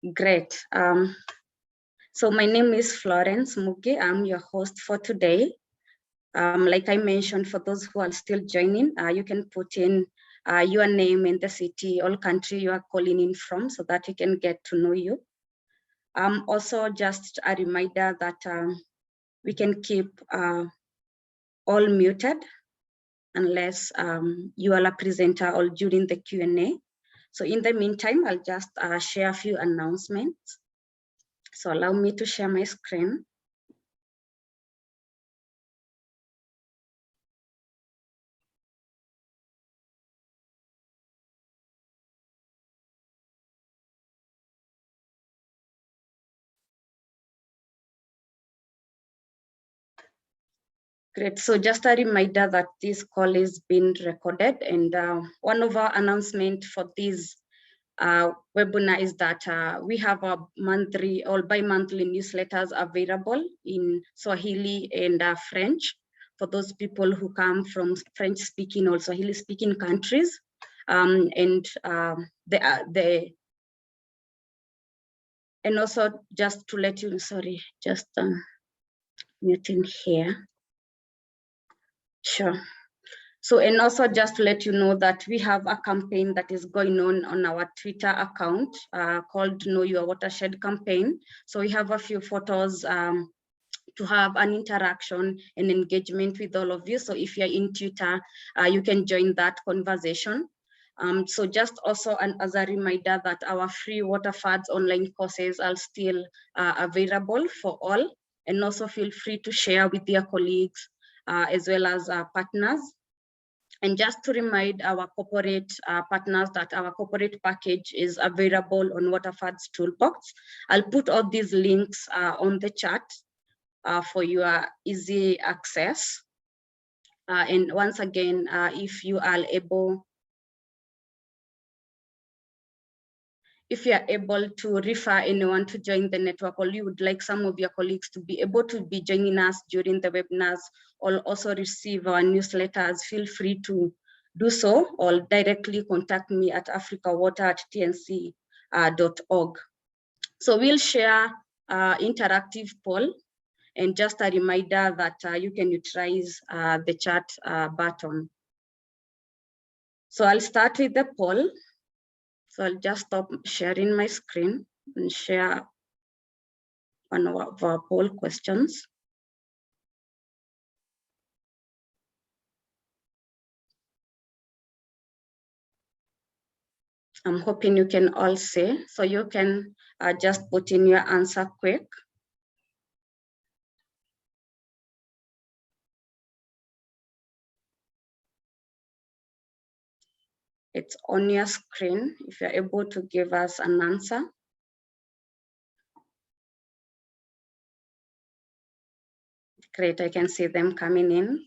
Great. So my name is Florence Muge. I'm your host for today. Like I mentioned, for those who are still joining, you can put in your name and the city or country you are calling in from so that we can get to know you. Also, just a reminder that we can keep all muted unless you are a presenter or during the Q&A. So in the meantime, I'll just share a few announcements. So allow me to share my screen. Great. So just a reminder that this call is being recorded, and one of our announcements for this webinar is that we have a monthly or bi-monthly newsletters available in Swahili and French for those people who come from French-speaking or Swahili-speaking countries, and also just to let you, sorry, just muting here. Sure. So, and also just to let you know that we have a campaign that is going on our Twitter account called Know Your Watershed campaign. So we have a few photos to have an interaction and engagement with all of you. So if you're in Twitter, you can join that conversation. So just also as a reminder that our free Water Funds online courses are still available for all. And also feel free to share with your colleagues as well as partners. And just to remind our corporate partners that our corporate package is available on Water Funds Toolbox. I'll put all these links on the chat for your easy access. And once again, if you are able to refer anyone to join the network, or you would like some of your colleagues to be able to be joining us during the webinars or also receive our newsletters, feel free to do so, or directly contact me at africawater@tnc.org. So we'll share interactive poll, and just a reminder that you can utilize the chat button. So I'll start with the poll. So I'll just stop sharing my screen and share one of our poll questions. I'm hoping you can all see, so you can just put in your answer quick. It's on your screen if you're able to give us an answer. Great, I can see them coming in.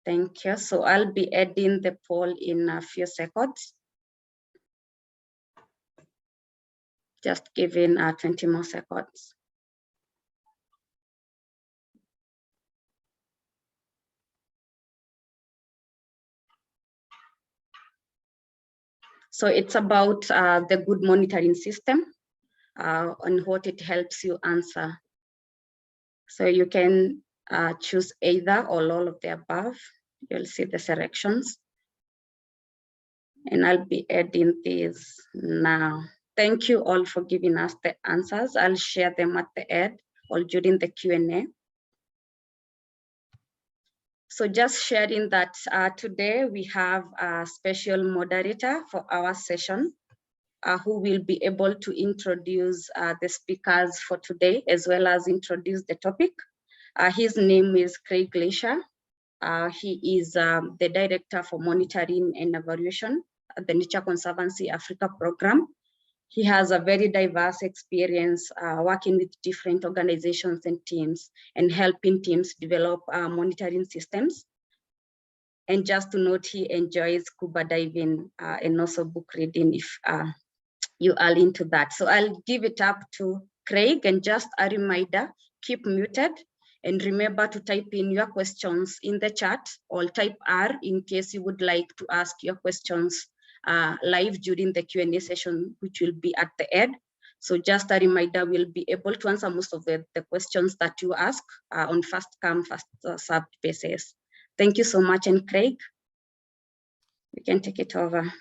Thank you. So I'll be adding the poll in a few seconds. Just giving 20 more seconds. So it's about the good monitoring system and what it helps you answer. So you can choose either or all of the above. You'll see the selections. And I'll be adding these now. Thank you all for giving us the answers. I'll share them at the end or during the Q&A. So just sharing that today we have a special moderator for our session who will be able to introduce the speakers for today, as well as introduce the topic. His name is Craig Glacier. He is the Director for Monitoring and Evaluation at the Nature Conservancy Africa Program. He has a very diverse experience working with different organizations and teams and helping teams develop monitoring systems. And just to note, he enjoys scuba diving and also book reading if you are into that. So I'll give it up to Craig, and just a reminder, keep muted and remember to type in your questions in the chat, or type R in case you would like to ask your questions live during the Q&A session, which will be at the end. So just a reminder, we'll be able to answer most of the questions that you ask on first come, first served basis. Thank you so much. And Craig, you can take it over.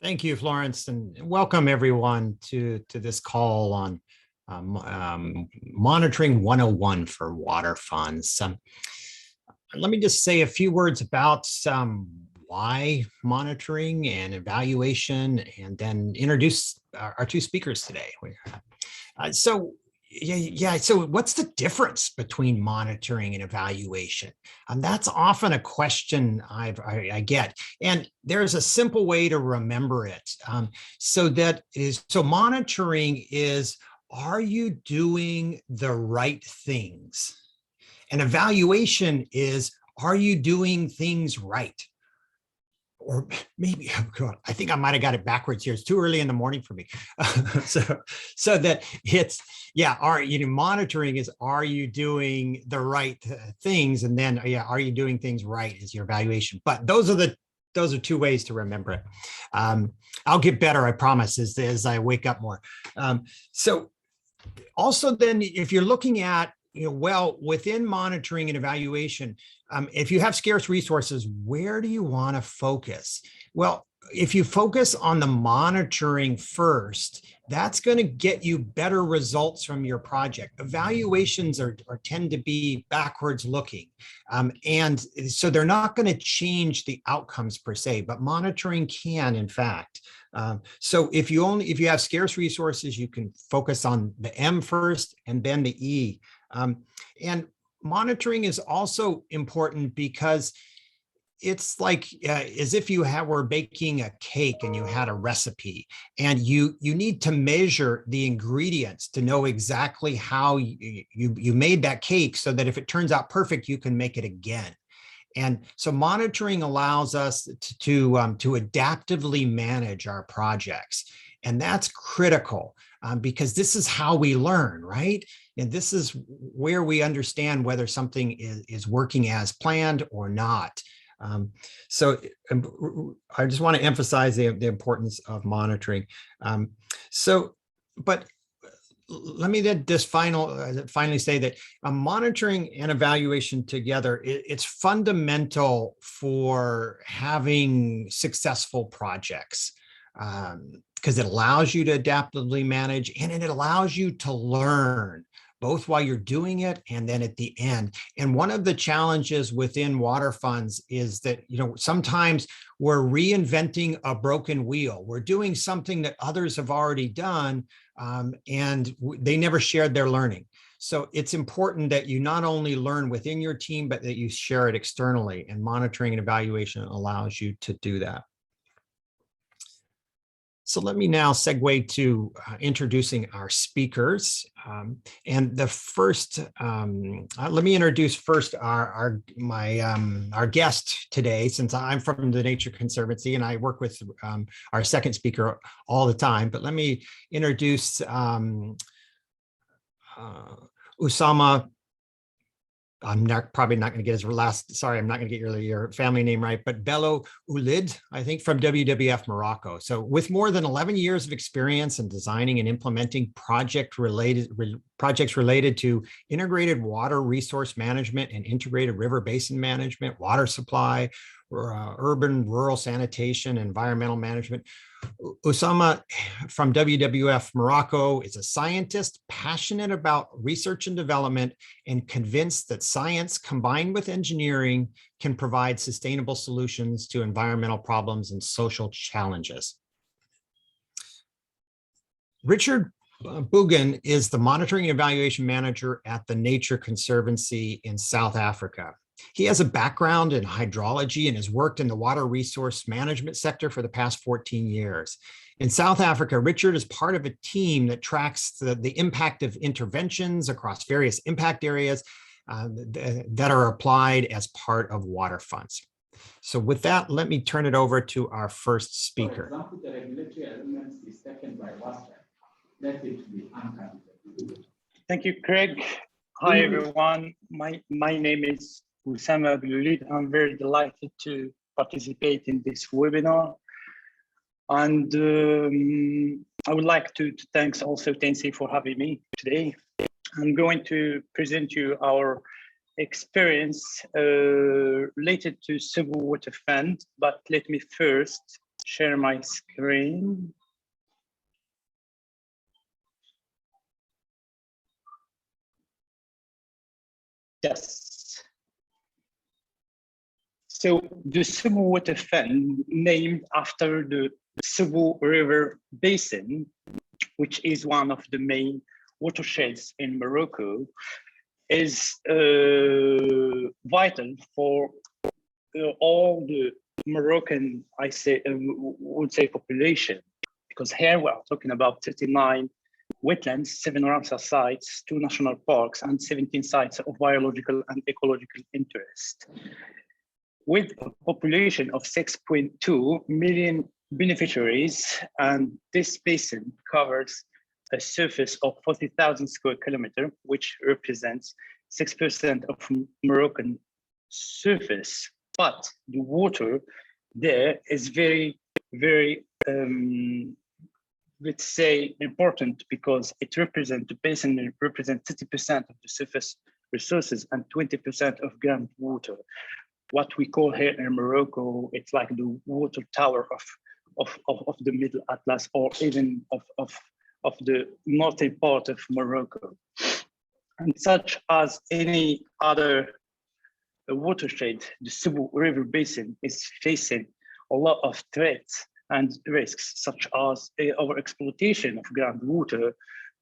Thank you, Florence, and welcome everyone to this call on Monitoring 101 for water funds. Let me just say a few words about why monitoring and evaluation, and then introduce our two speakers today. So what's the difference between monitoring and evaluation? That's often a question I get, and there's a simple way to remember it. So monitoring is, are you doing the right things? And evaluation is, are you doing things right? Or maybe, oh God, I think I might have got it backwards here. It's too early in the morning for me. so that it's, monitoring is, are you doing the right things? And then, are you doing things right is your evaluation. But those are two ways to remember it. I'll get better, I promise, as I wake up more. So also then, if you're looking at, within monitoring and evaluation, if you have scarce resources, where do you want to focus? Well, if you focus on the monitoring first, that's going to get you better results from your project. Evaluations tend to be backwards looking. And so they're not going to change the outcomes per se, but monitoring can, in fact. So if you have scarce resources, you can focus on the M first and then the E. And monitoring is also important because it's like as if you were baking a cake and you had a recipe, and you need to measure the ingredients to know exactly how you made that cake, so that if it turns out perfect, you can make it again. And so monitoring allows us to adaptively manage our projects. And that's critical because this is how we learn, right? And this is where we understand whether something is working as planned or not. So I just want to emphasize the importance of monitoring. But let me then just finally say that monitoring and evaluation together, it's fundamental for having successful projects, because it allows you to adaptively manage, and it allows you to learn both while you're doing it and then at the end. And one of the challenges within water funds is that, sometimes we're reinventing a broken wheel. We're doing something that others have already done, and they never shared their learning. So it's important that you not only learn within your team, but that you share it externally, and monitoring and evaluation allows you to do that. So let me now segue to introducing our speakers. And the first, let me introduce first our guest today, since I'm from the Nature Conservancy and I work with our second speaker all the time. But let me introduce Usama. I'm probably not going to get his last, sorry, I'm not going to get your family name right, but Bello Oulid, I think, from WWF Morocco. So with more than 11 years of experience in designing and implementing projects related to integrated water resource management and integrated river basin management, water supply, urban rural sanitation, environmental management. Usama from WWF Morocco is a scientist passionate about research and development, and convinced that science combined with engineering can provide sustainable solutions to environmental problems and social challenges. Richard Bugan is the Monitoring and Evaluation Manager at the Nature Conservancy in South Africa. He has a background in hydrology and has worked in the water resource management sector for the past 14 years. In South Africa, Richard is part of a team that tracks the impact of interventions across various impact areas that are applied as part of water funds. So with that, let me turn it over to our first speaker. For example, the regulatory elements is taken by WASTRA. Let it be anchored. Thank you, Craig. Hi, everyone. My name is Usama Abdulid. I'm very delighted to participate in this webinar. And I would like to thanks also Tensi for having me today. I'm going to present you our experience related to Sebou Water Fund, but let me first share my screen. Yes. So the Sebou Water Fund, named after the Sebou River Basin, which is one of the main watersheds in Morocco, is vital for all the Moroccan, would say population, because here we are talking about 39 wetlands, 7 Ramsar sites, 2 national parks, and 17 sites of biological and ecological interest. With a population of 6.2 million beneficiaries, and this basin covers a surface of 40,000 square kilometers, which represents 6% of Moroccan surface. But the water there is very, very, let's say, important, because it represents, the basin represents 30% of the surface resources and 20% of groundwater. What we call here in Morocco, it's like the water tower of the Middle Atlas, or even of the northern part of Morocco. And such as any other watershed, the Sebou River Basin is facing a lot of threats and risks, such as overexploitation of groundwater,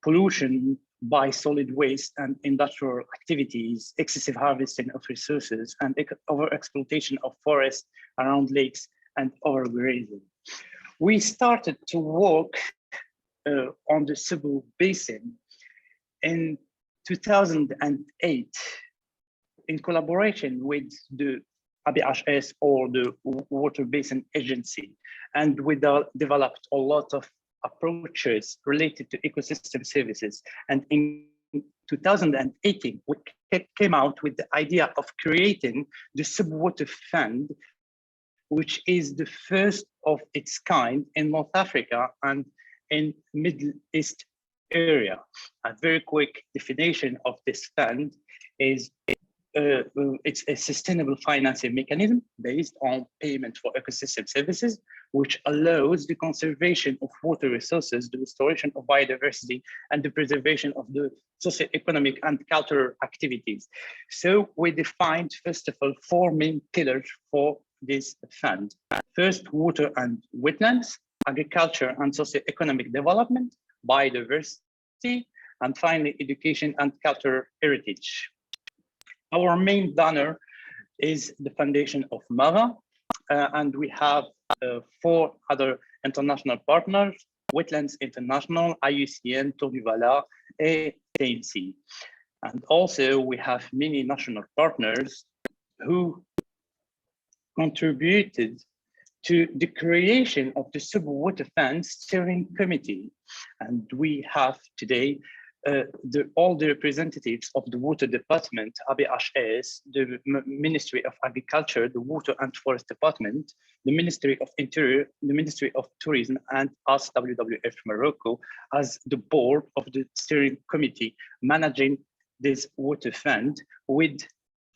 pollution by solid waste and industrial activities, excessive harvesting of resources, and overexploitation of forests around lakes, and overgrazing. We started to work on the Sebou Basin in 2008 in collaboration with the ABHS, or the Water Basin Agency, and we developed a lot of approaches related to ecosystem services. And in 2018, we came out with the idea of creating the Sebou Water Fund, which is the first of its kind in North Africa and in Middle East area. A very quick definition of this fund is it's a sustainable financing mechanism based on payment for ecosystem services, which allows the conservation of water resources, the restoration of biodiversity, and the preservation of the socioeconomic and cultural activities. So we defined, first of all, 4 main pillars for this fund. First, water and wetlands, agriculture and socioeconomic development, biodiversity, and finally, education and cultural heritage. Our main donor is the foundation of MARA, and we have 4 other international partners: Wetlands International, IUCN, Tour du Vala, and TNC. And also we have many national partners who contributed to the creation of the Sebou Water Fund Steering Committee. And we have today all the representatives of the Water Department, ABHS, the Ministry of Agriculture, the Water and Forest Department, the Ministry of Interior, the Ministry of Tourism, and us, WWF Morocco, as the board of the steering committee managing this water fund, with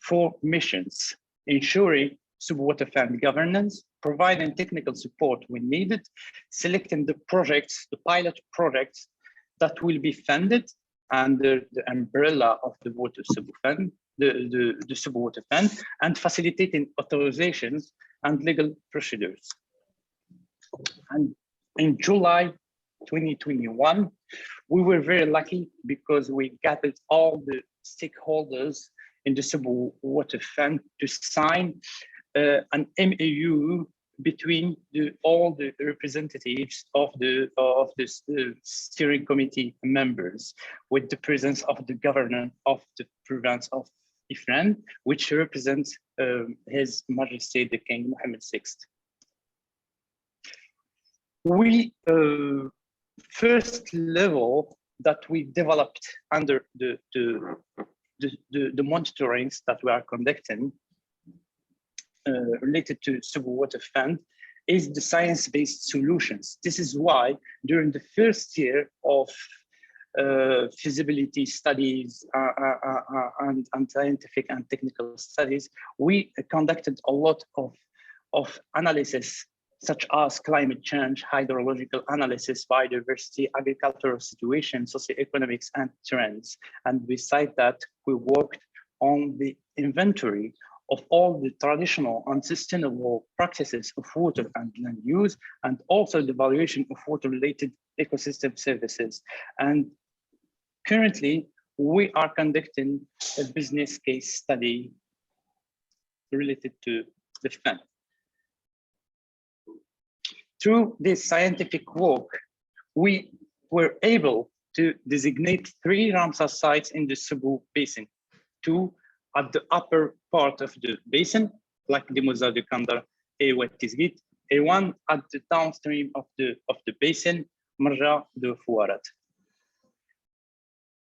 4 missions: ensuring Sebou Water Fund governance, providing technical support when needed, selecting the projects, the pilot projects that will be funded under the umbrella of the Water Sebou Fund, the Sebou Water Fund, and facilitating authorizations and legal procedures. And in July 2021, we were very lucky because we gathered all the stakeholders in the Sebou Water Fund to sign an MAU between all the representatives of the steering committee members, with the presence of the governor of the province of Ifrane, which represents His Majesty the King Mohammed VI. We first level that we developed under the monitorings that we are conducting related to Sebou Water Fund is the science-based solutions. This is why during the first year of feasibility studies and scientific and technical studies, we conducted a lot of analysis, such as climate change, hydrological analysis, biodiversity, agricultural situation, socioeconomics, and trends. And beside that, we worked on the inventory of all the traditional and sustainable practices of water and land use, and also the valuation of water-related ecosystem services. And currently, we are conducting a business case study related to the fund. Through this scientific work, we were able to designate 3 Ramsar sites in the Sebou Basin, 2 at the upper part of the basin, like the Mouza de Kandar, Wet Tizgit, and 1 at the downstream of the basin, Marja de Fouarat.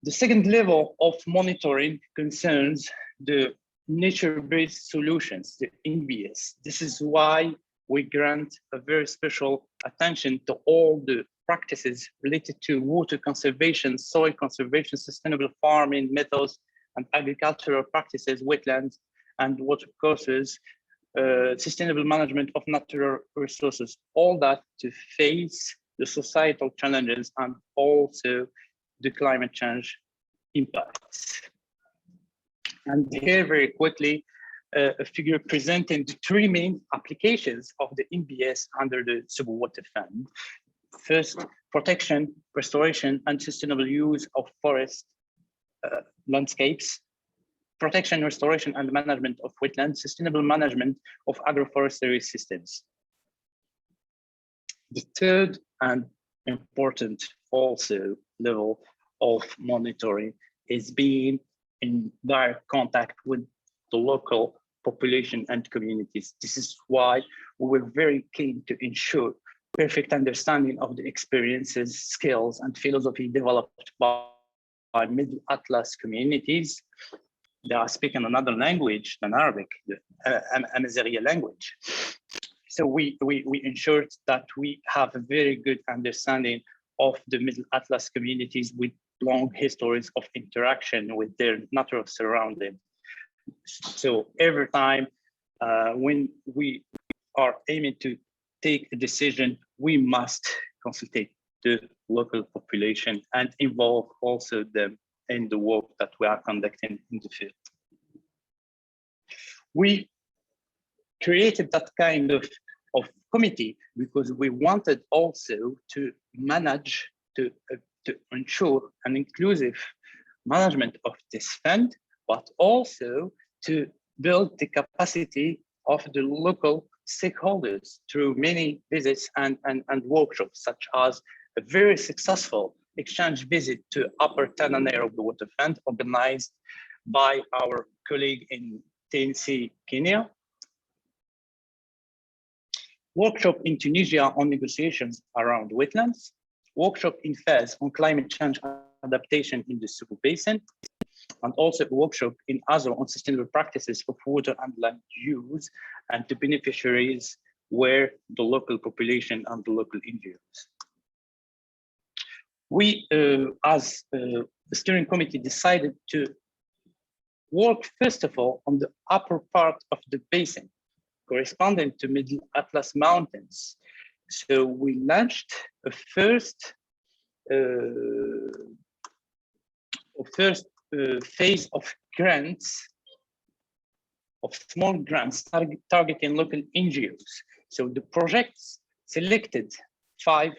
The second level of monitoring concerns the nature-based solutions, the NBS. This is why we grant a very special attention to all the practices related to water conservation, soil conservation, sustainable farming methods, and agricultural practices, wetlands and water courses, sustainable management of natural resources, all that to face the societal challenges and also the climate change impacts. And here very quickly, a figure presenting the 3 main applications of the NBS under the Sebou Water Fund. First, protection, restoration, and sustainable use of forest landscapes, protection, restoration, and management of wetlands, sustainable management of agroforestry systems. The third and important also level of monitoring is being in direct contact with the local population and communities. This is why we were very keen to ensure perfect understanding of the experiences, skills, and philosophy developed by Middle Atlas communities. They are speaking another language than Arabic, the Amazigh language. So we ensured that we have a very good understanding of the Middle Atlas communities with long histories of interaction with their natural surroundings. So every time when we are aiming to take a decision, we must consultate the local population and involve also them in the work that we are conducting in the field. We created that kind of committee because we wanted also to manage, to ensure an inclusive management of this fund, but also to build the capacity of the local stakeholders through many visits and workshops, such as a very successful exchange visit to Upper Tanana of the Water Fund, organized by our colleague in TNC, Kenya. Workshop in Tunisia on negotiations around wetlands. Workshop in Fez on climate change adaptation in the Sebou Basin. And also a workshop in Azo on sustainable practices of water and land use, and the beneficiaries were the local population and the local NGOs. We, as the steering committee, decided to work first of all on the upper part of the basin, corresponding to Middle Atlas Mountains. So we launched a first phase of grants, of small grants targeting local NGOs. So the projects selected, 5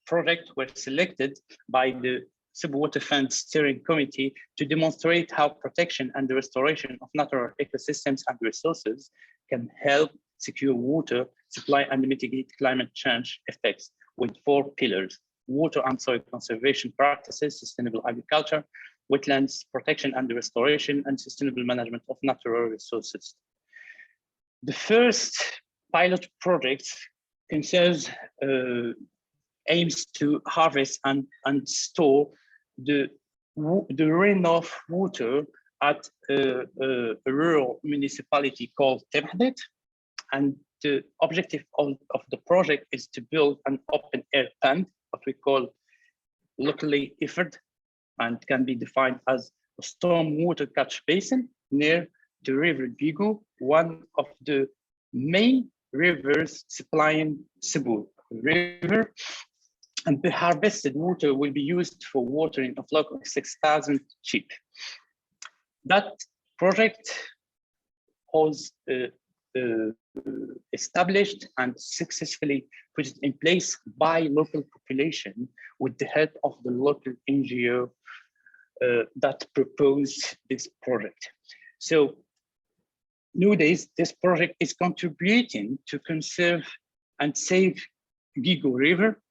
projects were selected by the Sebou Water Fund Steering Committee to demonstrate how protection and the restoration of natural ecosystems and resources can help secure water supply and mitigate climate change effects, with 4 pillars: water and soil conservation practices, sustainable agriculture, wetlands protection and restoration, and sustainable management of natural resources. The first pilot project concerns aims to harvest and store the runoff water at a rural municipality called Temhadet. And the objective of the project is to build an open air pond, what we call locally effered, and can be defined as a stormwater catch basin near the river Vigo, one of the main rivers supplying Sebou River. And the harvested water will be used for watering a flock of 6,000 sheep. That project was established and successfully put in place by local population with the help of the local NGO that proposed this project. So nowadays, this project is contributing to conserve and save Vigo River,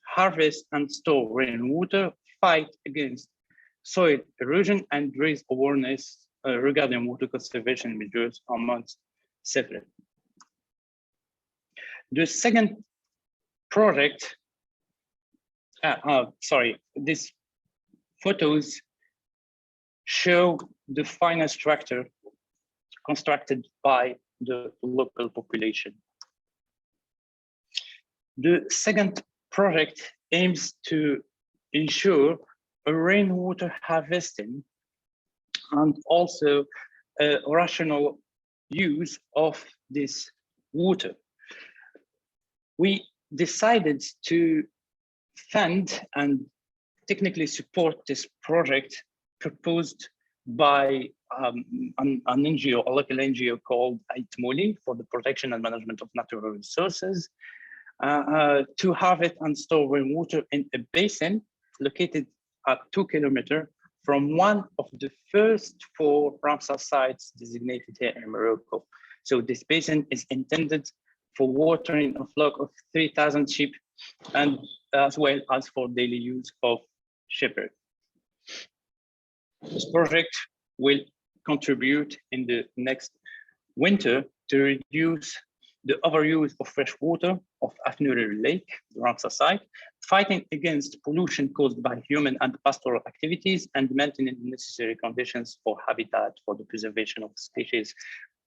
harvest and store rainwater, fight against soil erosion, and raise awareness regarding water conservation measures amongst several. The second project, these photos show the final structure constructed by the local population. The second project aims to ensure a rainwater harvesting and also a rational use of this water. We decided to fund and technically support this project proposed by an NGO, a local NGO called ITMOLI for the protection and management of natural resources, to harvest and store rainwater in a basin located at 2 kilometers from one of the first 4 Ramsar sites designated here in Morocco. So this basin is intended for watering a flock of 3,000 sheep and as well as for daily use of shepherds. This project will contribute in the next winter to reduce the overuse of fresh water of Afnuri Lake, the Ramsar site, fighting against pollution caused by human and pastoral activities, and maintaining the necessary conditions for habitat for the preservation of species,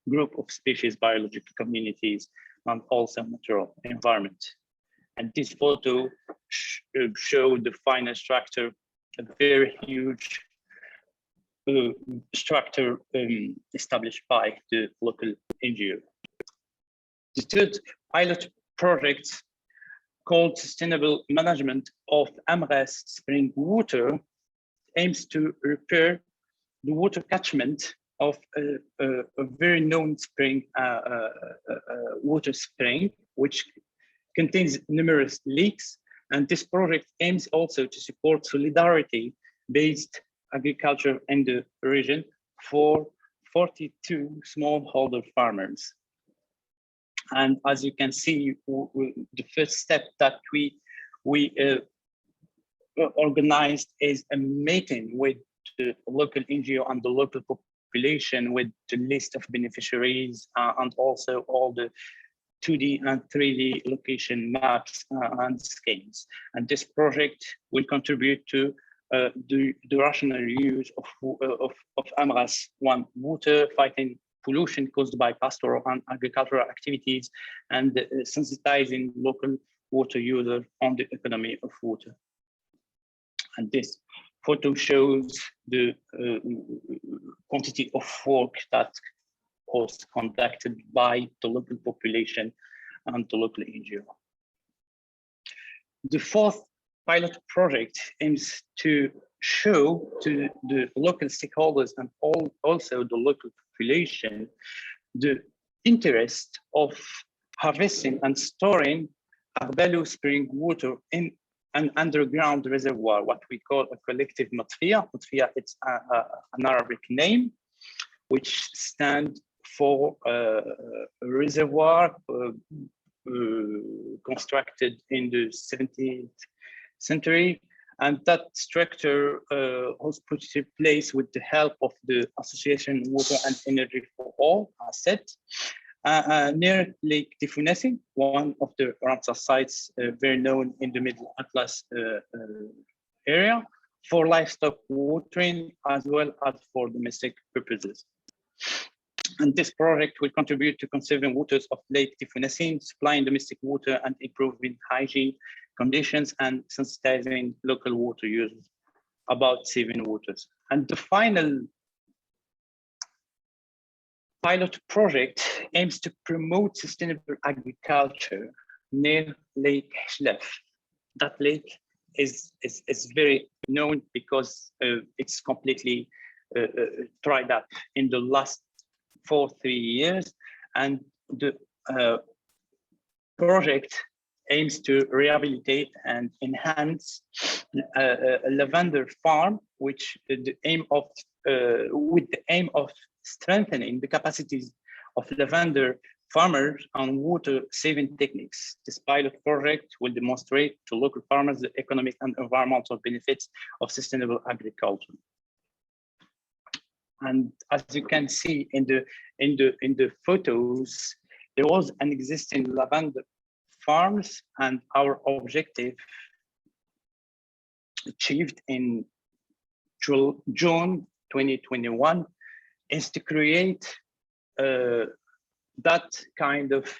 group of species, biological communities, and also natural environment. And this photo show the final structure, a very huge structure established by the local NGO. The third pilot project, called Sustainable Management of Amras Spring Water, aims to repair the water catchment of a very known spring, water spring, which contains numerous leaks. And this project aims also to support solidarity-based agriculture in the region for 42 smallholder farmers. And as you can see, the first step that we organized is a meeting with the local NGO and the local population with the list of beneficiaries and also all the 2D and 3D location maps and schemes. And this project will contribute to the rational use of Amras water, fighting pollution caused by pastoral and agricultural activities, and sensitizing local water users on the economy of water. And this photo shows the quantity of work that was conducted by the local population and the local NGO. The fourth pilot project aims to show to the local stakeholders and also the local population the interest of harvesting and storing Arbelo spring water in an underground reservoir, what we call a collective matfia. Matfia, it's an Arabic name, which stands for a reservoir constructed in the 17th century. And that structure was put in place with the help of the Association Water and Energy for All, ASET, near Lake Tifounassi, one of the Ramsar sites very known in the Middle Atlas area, for livestock watering as well as for domestic purposes. And this project will contribute to conserving waters of Lake Tifunasin, supplying domestic water and improving hygiene conditions and sensitizing local water users about saving waters. And the final pilot project aims to promote sustainable agriculture near Lake Hlef. That lake is very known because it's completely dried up in the last 3 years, and the project aims to rehabilitate and enhance a lavender farm, which with the aim of strengthening the capacities of lavender farmers on water-saving techniques. This pilot project will demonstrate to local farmers the economic and environmental benefits of sustainable agriculture. And as you can see in the photos, there was an existing lavender farms, and our objective achieved in June 2021 is to create that kind of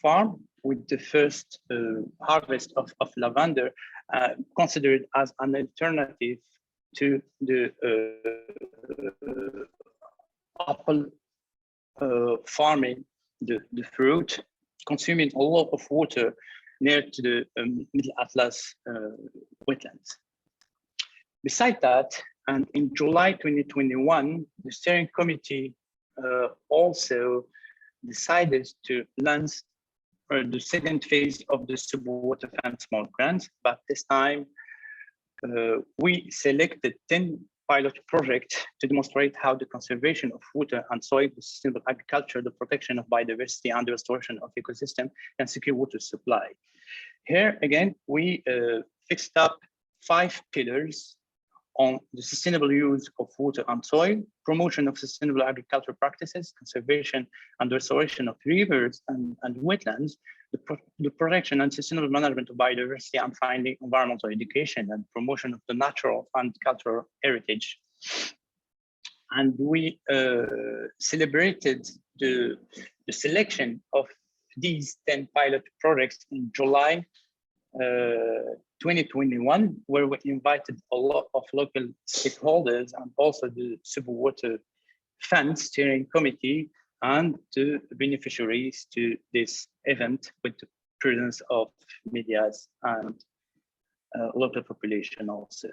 farm with the first harvest of lavender, considered as an alternative to the apple farming, the fruit, consuming a lot of water near to the Middle Atlas wetlands. Besides that, and in July 2021, the steering committee also decided to launch the second phase of the Sebou Water Fund small grants, but this time we selected 10 pilot projects to demonstrate how the conservation of water and soil, the sustainable agriculture, the protection of biodiversity, and the restoration of ecosystem can secure water supply. Here again, we fixed up 5 pillars on the sustainable use of water and soil, promotion of sustainable agricultural practices, conservation and restoration of rivers and wetlands, the protection and sustainable management of biodiversity, and finding environmental education and promotion of the natural and cultural heritage. And we celebrated the selection of these 10 pilot projects in July 2021, where we invited a lot of local stakeholders and also the Sebou Water Fund steering committee and the beneficiaries to this event, with the presence of medias and local population also.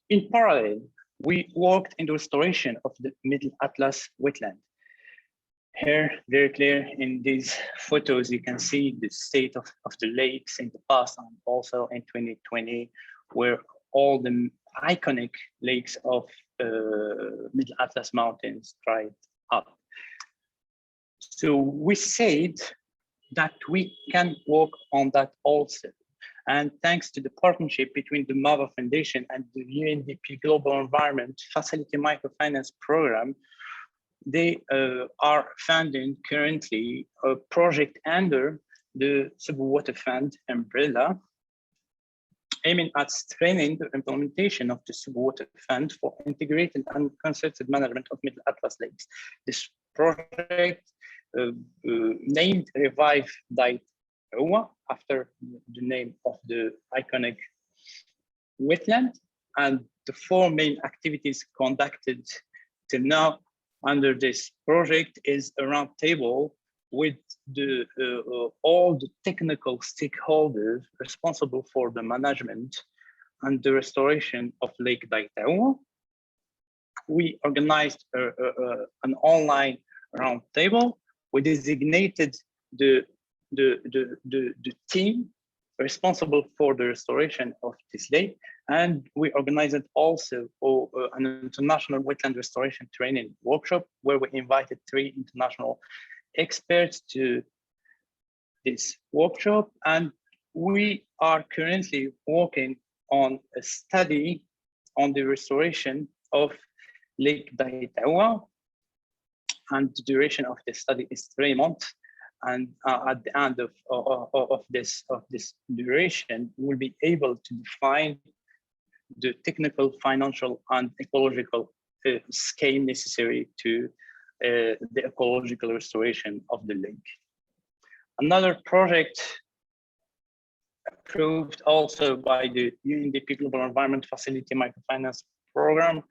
In parallel, we worked in the restoration of the Middle Atlas wetland. Here, very clear in these photos, you can see the state of the lakes in the past and also in 2020, where all the iconic lakes of Middle Atlas Mountains dried up. So we said that we can work on that also. And thanks to the partnership between the MAVA Foundation and the UNDP Global Environment Facility Microfinance Program, they are funding currently a project under the Sebou Water Fund umbrella, aiming at strengthening the implementation of the Sebou Water Fund for integrated and concerted management of Middle Atlas lakes. This project, named Revive Dait Oua, after the name of the iconic wetland, and the 4 main activities conducted till now under this project is a roundtable with the all the technical stakeholders responsible for the management and the restoration of Lake Dait Oua. We organized an online roundtable. We designated the team responsible for the restoration of this lake, and we organized also an international wetland restoration training workshop, where we invited 3 international experts to this workshop. And we are currently working on a study on the restoration of Lake Dait Oua, and the duration of the study is 3 months. And at the end of this duration, we'll be able to define the technical, financial, and ecological scale necessary to the ecological restoration of the lake. Another project approved also by the UNDP Global Environment Facility Microfinance Program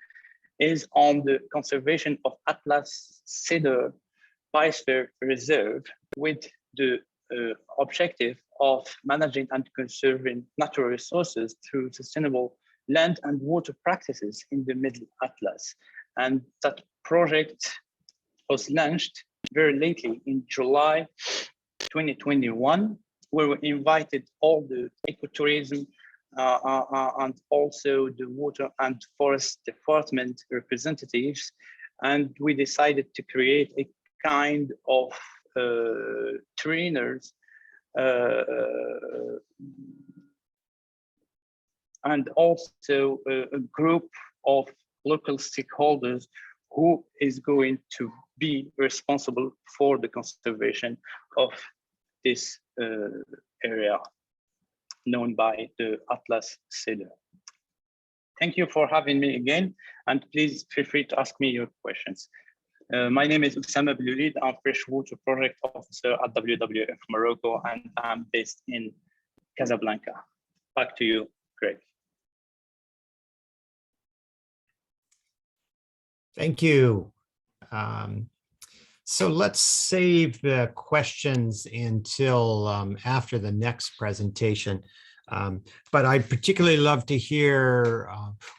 is on the conservation of Atlas Cedar Biosphere Reserve with the objective of managing and conserving natural resources through sustainable land and water practices in the Middle Atlas. And that project was launched very lately in July 2021, where we invited all the ecotourism and also the water and forest department representatives. And we decided to create a kind of trainers and also a group of local stakeholders who is going to be responsible for the conservation of this area known by the Atlas Cedar. Thank you for having me again, and please feel free to ask me your questions. My name is Oussama Beloulid. I'm Freshwater Project Officer at WWF Morocco, and I'm based in Casablanca. Back to you, Greg. Thank you. So let's save the questions until after the next presentation. But I'd particularly love to hear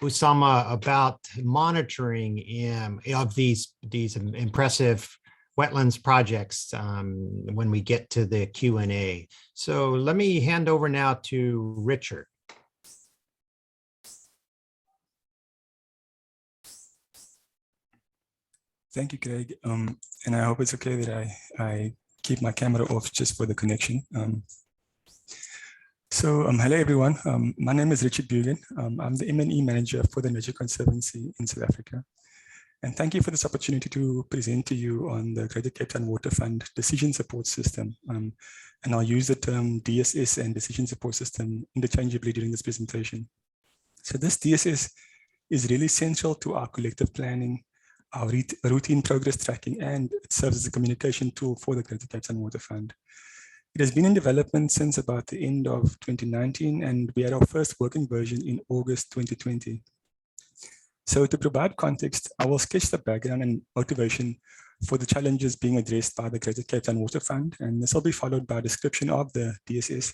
Oussama about monitoring of these impressive wetlands projects when we get to the Q&A. So let me hand over now to Richard. Thank you, Craig. And I hope it's okay that I keep my camera off just for the connection. Hello, everyone. My name is Richard Bugan. I'm the M&E manager for the Nature Conservancy in South Africa. And thank you for this opportunity to present to you on the Greater Cape Town Water Fund Decision Support System. And I'll use the term DSS and Decision Support System interchangeably during this presentation. So this DSS is really central to our collective planning, our routine progress tracking, and it serves as a communication tool for the Greater Cape Town Water Fund. It has been in development since about the end of 2019, and we had our first working version in August 2020. So to provide context, I will sketch the background and motivation for the challenges being addressed by the Greater Cape Town Water Fund, and this will be followed by a description of the DSS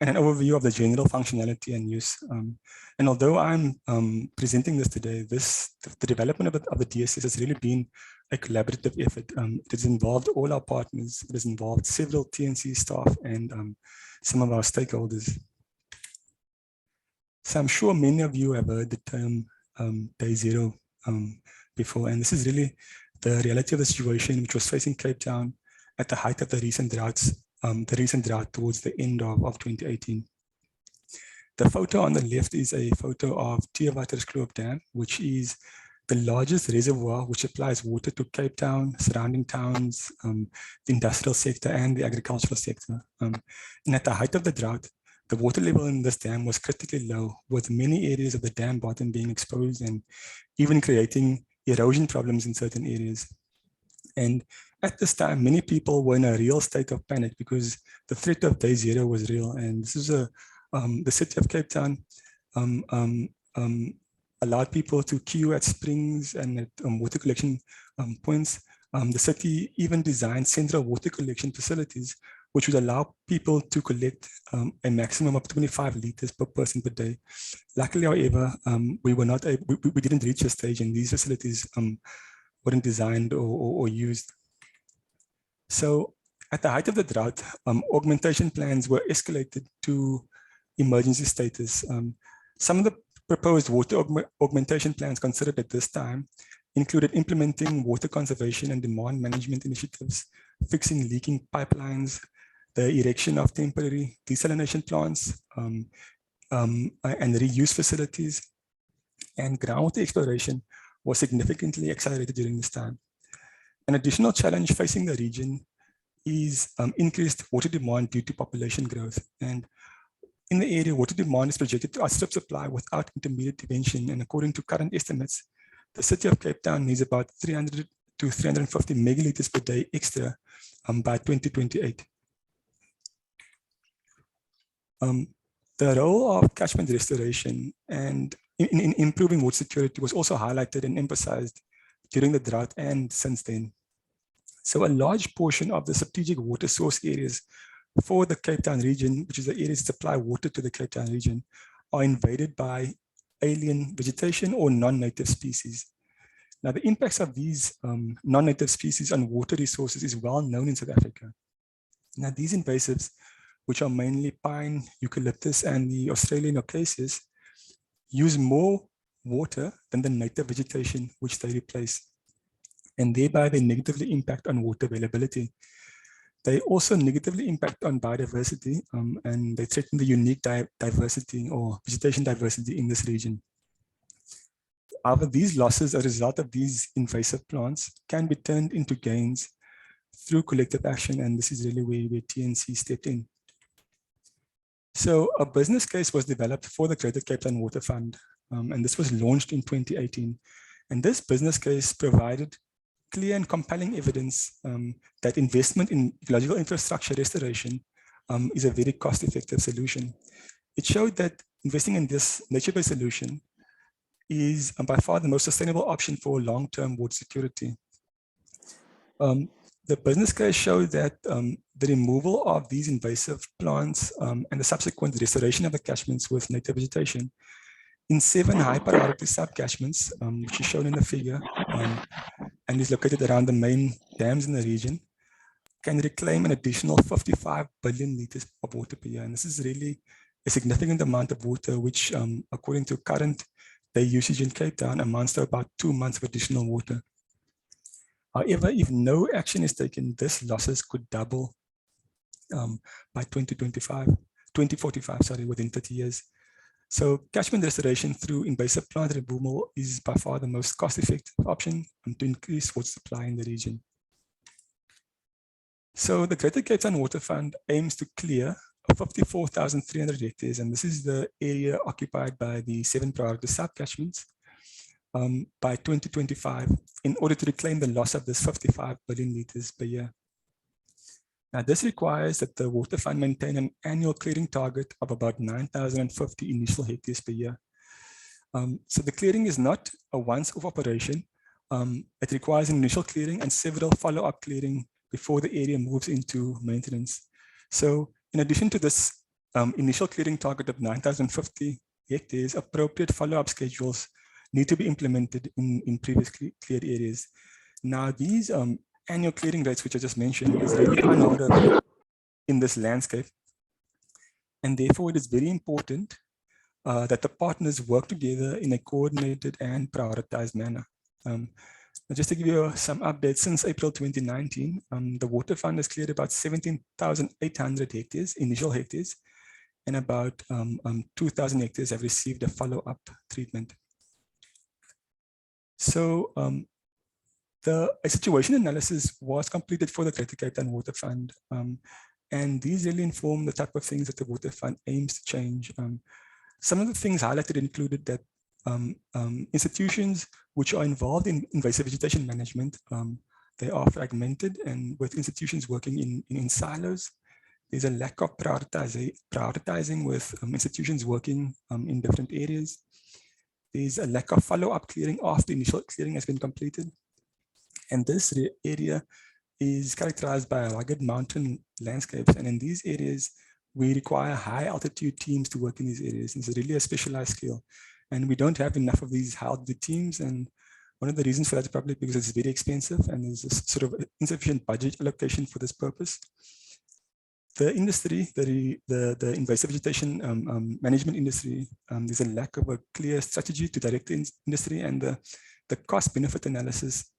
and an overview of the general functionality and use. And although I'm presenting this today, the development of the DSS has really been a collaborative effort. It has involved all our partners. It has involved several TNC staff and some of our stakeholders. So I'm sure many of you have heard the term day zero before, and this is really the reality of the situation which was facing Cape Town at the height of the recent drought towards the end of 2018. The photo on the left is a photo of Theewaterskloof Dam, which is the largest reservoir which supplies water to Cape Town, surrounding towns, the industrial sector, and the agricultural sector. And at the height of the drought, the water level in this dam was critically low, with many areas of the dam bottom being exposed and even creating erosion problems in certain areas. And at this time, many people were in a real state of panic because the threat of day zero was real. And this is the city of Cape Town allowed people to queue at springs and at water collection points. The city even designed central water collection facilities, which would allow people to collect a maximum of 25 liters per person per day. Luckily, however, we didn't reach a stage, and these facilities weren't designed or used. So at the height of the drought, augmentation plans were escalated to emergency status. Some of the proposed water augmentation plans considered at this time included implementing water conservation and demand management initiatives, fixing leaking pipelines, the erection of temporary desalination plants, and reuse facilities, and groundwater exploration was significantly accelerated during this time. An additional challenge facing the region is increased water demand due to population growth. And in the area, water demand is projected to outstrip supply without intermediate intervention. And according to current estimates, the city of Cape Town needs about 300 to 350 megaliters per day extra by 2028. The role of catchment restoration and in improving water security was also highlighted and emphasized during the drought and since then. So a large portion of the strategic water source areas for the Cape Town region, which is the areas that supply water to the Cape Town region, are invaded by alien vegetation or non-native species. Now, the impacts of these non-native species on water resources is well known in South Africa. Now, these invasives, which are mainly pine, eucalyptus, and the Australian acacias, use more water than the native vegetation which they replace, and thereby they negatively impact on water availability. They also negatively impact on biodiversity, and they threaten the unique diversity or vegetation diversity in this region. However, these losses as a result of these invasive plants can be turned into gains through collective action, and this is really where TNC stepped in. So a business case was developed for the Greater Cape Town Water Fund, and this was launched in 2018. And this business case provided clear and compelling evidence that investment in ecological infrastructure restoration is a very cost-effective solution. It showed that investing in this nature-based solution is by far the most sustainable option for long-term water security. The business case showed that the removal of these invasive plants and the subsequent restoration of the catchments with native vegetation in 7 high priority sub-catchments, which is shown in the figure, and is located around the main dams in the region, can reclaim an additional 55 billion liters of water per year. And this is really a significant amount of water, which according to current day usage in Cape Town amounts to about 2 months of additional water. However, if no action is taken, this losses could double by 2045, sorry, within 30 years. So catchment restoration through invasive plant removal is by far the most cost-effective option to increase water supply in the region. So the Greater Cape Town Water Fund aims to clear 54,300 hectares, and this is the area occupied by the 7 priority sub-catchments by 2025 in order to reclaim the loss of this 55 billion liters per year. Now, this requires that the Water Fund maintain an annual clearing target of about 9,050 initial hectares per year. So the clearing is not a once-off operation. It requires an initial clearing and several follow-up clearing before the area moves into maintenance. So in addition to this initial clearing target of 9,050 hectares, appropriate follow-up schedules need to be implemented in previously cleared areas. Now, these annual clearing rates, which I just mentioned, is really unheard of in this landscape. And therefore, it is very important that the partners work together in a coordinated and prioritized manner. Just to give you some updates, since April 2019, the Water Fund has cleared about 17,800 hectares, initial hectares, and about 2,000 hectares have received a follow-up treatment. So a situation analysis was completed for the Greater Cape Town Water Fund, and these really inform the type of things that the Water Fund aims to change. Some of the things highlighted included that institutions which are involved in invasive vegetation management, they are fragmented, and with institutions working in silos, there's a lack of prioritizing with institutions working in different areas. There's a lack of follow-up clearing after initial clearing has been completed. And this area is characterized by rugged mountain landscapes. And in these areas, we require high altitude teams to work in these areas. It's really a specialized skill. And we don't have enough of these high altitude teams. And one of the reasons for that is probably because it's very expensive and there's a sort of insufficient budget allocation for this purpose. The industry, the invasive vegetation management industry, there's a lack of a clear strategy to direct the industry, and the cost-benefit analysis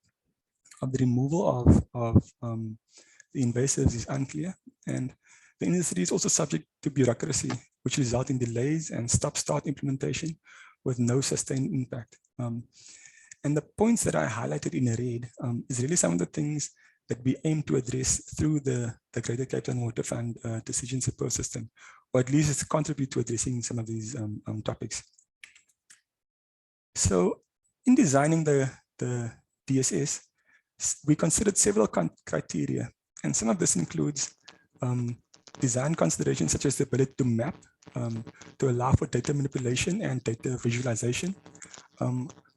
of the removal of the invasives is unclear. And the industry is also subject to bureaucracy, which result in delays and stop-start implementation with no sustained impact. And the points that I highlighted in red is really some of the things that we aim to address through the Greater Cape Town Water Fund decision support system, or at least it's contribute to addressing some of these topics. So In designing the DSS, we considered several criteria, and some of this includes design considerations such as the ability to map, to allow for data manipulation and data visualization.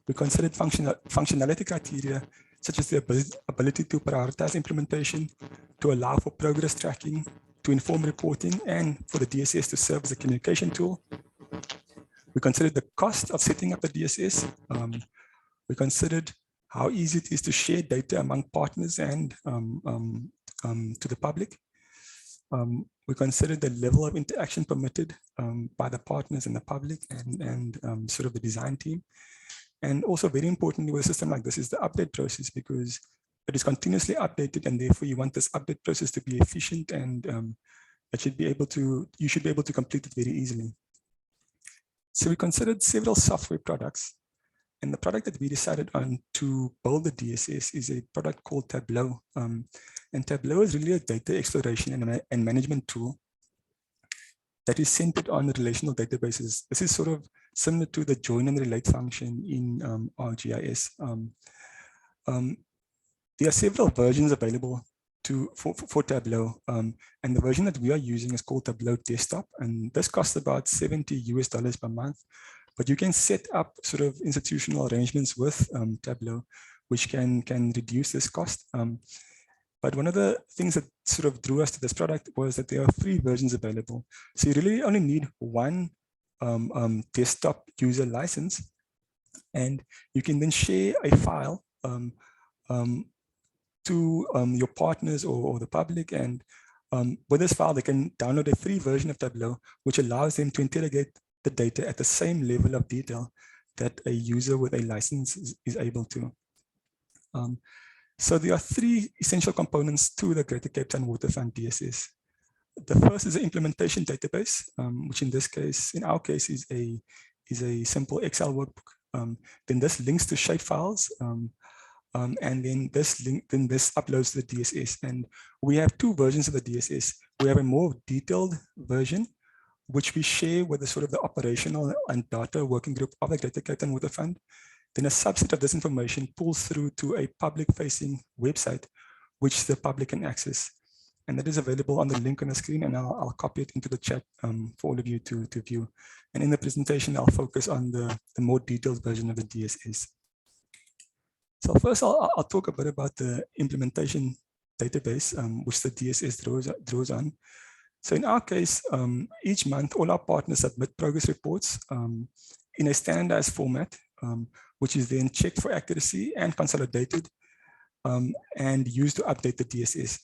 We considered functionality criteria such as the ability to prioritize implementation, to allow for progress tracking, to inform reporting, and for the DSS to serve as a communication tool. We considered the cost of setting up the DSS. We considered how easy it is to share data among partners and to the public. We considered the level of interaction permitted by the partners and the public and sort of the design team. And also very importantly with a system like this is the update process, because it is continuously updated, and therefore you want this update process to be efficient, and you should be able to complete it very easily. So we considered several software products, and the product that we decided on to build the DSS is a product called Tableau. And Tableau is really a data exploration and management tool that is centered on relational databases. This is sort of similar to the join and relate function in ArcGIS. There are several versions available for Tableau, and the version that we are using is called Tableau Desktop, and this costs about $70 per month. But you can set up sort of institutional arrangements with Tableau, which can reduce this cost. But one of the things that sort of drew us to this product was that there are 3 versions available. So you really only need one desktop user license, and you can then share a file to your partners or the public. And with this file, they can download a free version of Tableau, which allows them to interrogate the data at the same level of detail that a user with a license is able to. So there are 3 essential components to the Greater Cape Town Water Fund DSS. The first is an implementation database, which in this case, in our case, is a simple Excel workbook. Then this links to shapefiles, and then this uploads to the DSS. And we have 2 versions of the DSS. We have a more detailed version, which we share with the sort of the operational and data working group of the Greater Cape Town Water Fund. Then a subset of this information pulls through to a public-facing website, which the public can access. And that is available on the link on the screen, and I'll copy it into the chat for all of you to view. And in the presentation, I'll focus on the more detailed version of the DSS. So first, I'll talk a bit about the implementation database, which the DSS draws on. So in our case, each month, all our partners submit progress reports in a standardized format, which is then checked for accuracy and consolidated and used to update the DSS.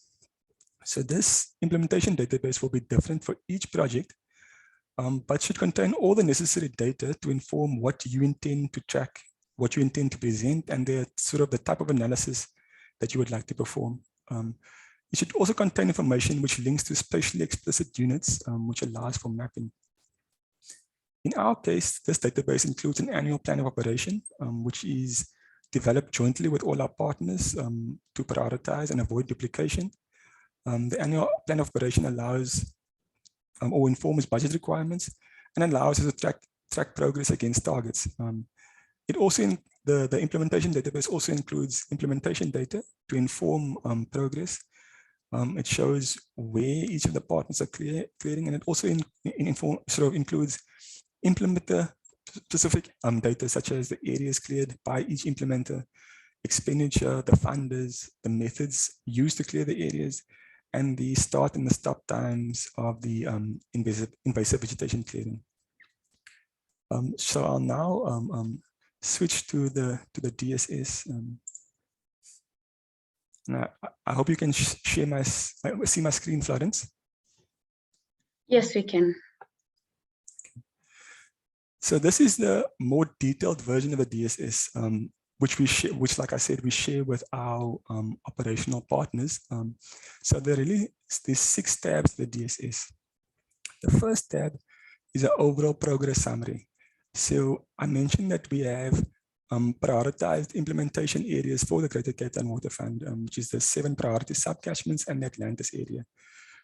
So this implementation database will be different for each project, but should contain all the necessary data to inform what you intend to track, what you intend to present, and the sort of the type of analysis that you would like to perform. It should also contain information which links to spatially explicit units, which allows for mapping. In our case, this database includes an annual plan of operation, which is developed jointly with all our partners to prioritize and avoid duplication. The annual plan of operation allows or informs budget requirements and allows us to track progress against targets. It also, the implementation database also includes implementation data to inform progress. It shows where each of the partners are clearing, and it also includes implementer specific data, such as the areas cleared by each implementer, expenditure, the funders, the methods used to clear the areas, and the start and the stop times of the invasive vegetation clearing. So I'll now switch to the DSS. Now, I hope you can see my screen, Florence. Yes, we can. So this is the more detailed version of the DSS, which, like I said, we share with our operational partners. So there's 6 tabs to the DSS. The first tab is an overall progress summary. So I mentioned that we have prioritized implementation areas for the Greater Cape Town Water Fund, which is the 7 priority subcatchments and the Atlantis area.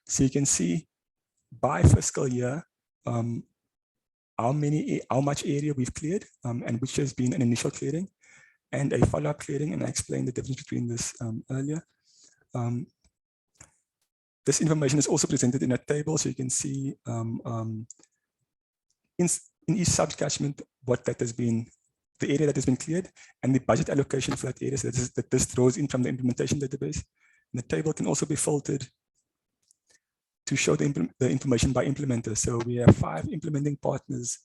So you can see by fiscal year how much area we've cleared and which has been an initial clearing. and a follow-up clearing, and I explained the difference between this earlier. This information is also presented in a table, so you can see in each subcatchment what that has been, the area that has been cleared, and the budget allocation for that area. So that this throws in from the implementation database. And the table can also be filtered to show the information by implementer. So we have 5 implementing partners